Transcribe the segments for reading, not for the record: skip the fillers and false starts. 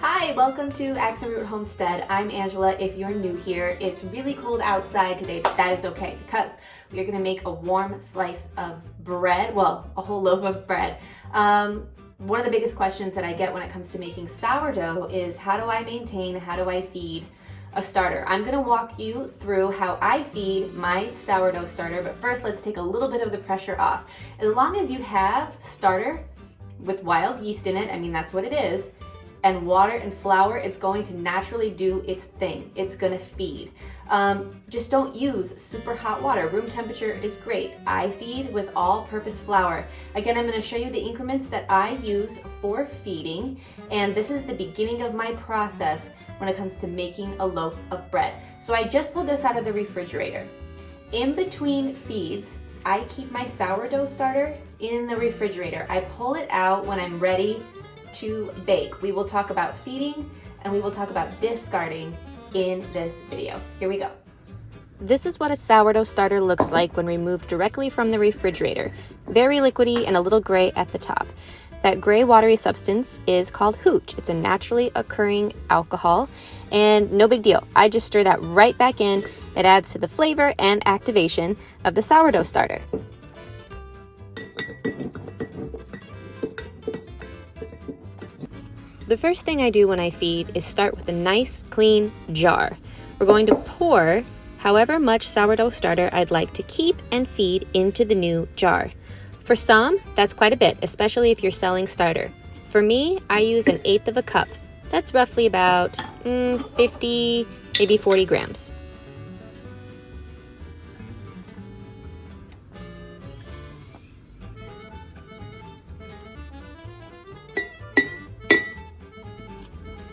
Hi, welcome to Axe Root Homestead. I'm Angela. If you're new here, it's really cold outside today, but that is okay because we are gonna make a warm slice of bread, well, a whole loaf of bread. One of the biggest questions that I get when it comes to making sourdough is how do I maintain, how do I feed a starter? I'm gonna walk you through how I feed my sourdough starter, but first let's take a little bit of the pressure off. As long as you have starter with wild yeast in it, I mean, that's what it is, and water and flour, it's going to naturally do its thing. It's gonna feed. Just don't use super hot water. Room temperature is great. I feed with all-purpose flour. Again, I'm gonna show you the increments that I use for feeding, and this is the beginning of my process when it comes to making a loaf of bread. So I just pulled this out of the refrigerator. In between feeds, I keep my sourdough starter in the refrigerator. I pull it out when I'm ready to bake. We will talk about feeding and we will talk about discarding in this video. Here we go. This is what a sourdough starter looks like when removed directly from the refrigerator. Very liquidy and a little gray at the top. That gray watery substance is called hooch. It's a naturally occurring alcohol and no big deal. I just stir that right back in. It adds to the flavor and activation of the sourdough starter. The first thing I do when I feed is start with a nice clean jar. We're going to pour however much sourdough starter I'd like to keep and feed into the new jar. For some, that's quite a bit, especially if you're selling starter. For me, I use 1/8 of a cup. That's roughly about 50, maybe 40 grams.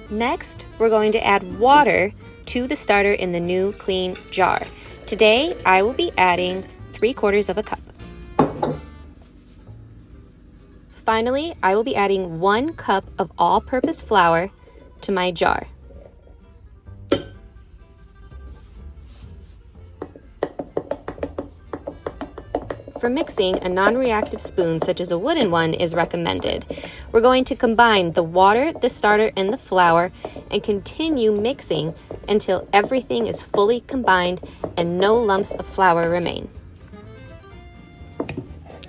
Next, we're going to add water to the starter in the new clean jar. Today, I will be adding 3/4 of a cup. Finally, I will be adding 1 cup of all-purpose flour to my jar. For mixing, a non-reactive spoon such as a wooden one is recommended. We're going to combine the water, the starter, and the flour and continue mixing until everything is fully combined and no lumps of flour remain.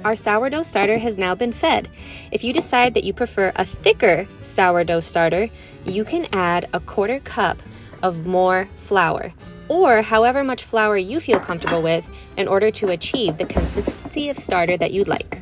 Our sourdough starter has now been fed. If you decide that you prefer a thicker sourdough starter, you can add 1/4 cup of more flour, or however much flour you feel comfortable with in order to achieve the consistency of starter that you'd like.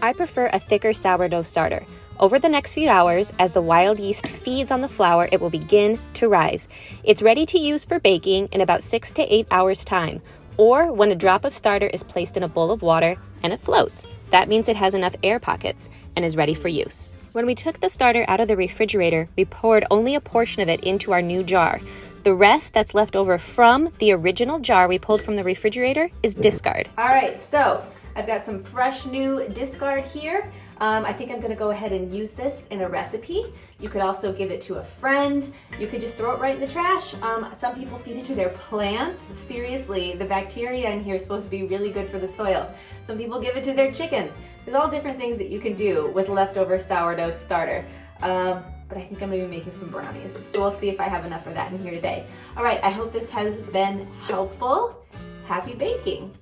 I prefer a thicker sourdough starter. Over the next few hours, as the wild yeast feeds on the flour, it will begin to rise. It's ready to use for baking in about 6 to 8 hours time, or when a drop of starter is placed in a bowl of water and it floats. That means it has enough air pockets and is ready for use. When we took the starter out of the refrigerator, we poured only a portion of it into our new jar. The rest that's left over from the original jar we pulled from the refrigerator is discard. All right, so I've got some fresh new discard here. I think I'm gonna go ahead and use this in a recipe. You could also give it to a friend. You could just throw it right in the trash. Some people feed it to their plants. Seriously, the bacteria in here is supposed to be really good for the soil. Some people give it to their chickens. There's all different things that you can do with leftover sourdough starter. But I think I'm gonna be making some brownies. So we'll see if I have enough of that in here today. All right, I hope this has been helpful. Happy baking.